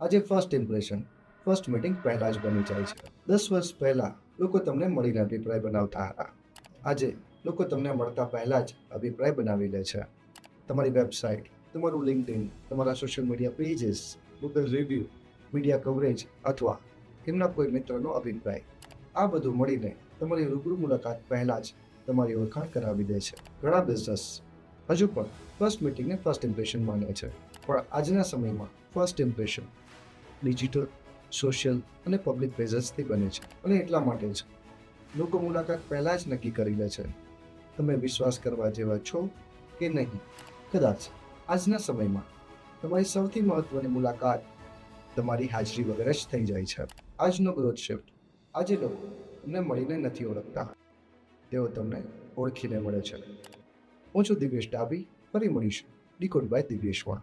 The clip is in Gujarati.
આજે ફર્સ્ટ ઇમ્પ્રેશન ફર્સ્ટ મીટિંગ પહેલા જ બની જાય છે. 10 વર્ષ પહેલા લોકો તમને મળીને અભિપ્રાય બનાવતા હતા. આજે લોકો તમને મળતા પહેલા જ અભિપ્રાય બનાવી લે છે. તમારી વેબસાઇટ, તમારું લિંક્ડઇન, તમારા social media pages, Google review, media coverage અથવા એમના કોઈ મિત્રનો અભિપ્રાય, આ બધું મળીને તમારી રૂબરૂ મુલાકાત પહેલા જ તમારી ઓળખાણ કરાવી દે છે. ઘણા બિઝનેસ હજુ પણ ફર્સ્ટ મીટિંગને ફર્સ્ટ ઇમ્પ્રેશન માને છે, પણ આજના સમયમાં ફર્સ્ટ ઇમ્પ્રેશન ડિજિટલ, સોશિયલ અને પબ્લિક પ્રેઝન્સથી બને છે. અને એટલા માટે જ લોકો મુલાકાત પહેલા જ નક્કી કરી લે છે તમે વિશ્વાસ કરવા જેવા છો કે નહીં. કદાચ આજના સમયમાં તમારી સૌથી મહત્વની મુલાકાત તમારી હાજરી વગર જ થઈ જાય છે. આજનો ગ્રોથ શિફ્ટ. આજે લોકો તમને મળીને નથી ઓળખતા, તેઓ તમને ઓળખીને મળે છે. હું છું દિવ્યેશ ડાભી. ફરી મળીશું ડીકોડ બાય દિવ્યેશમાં.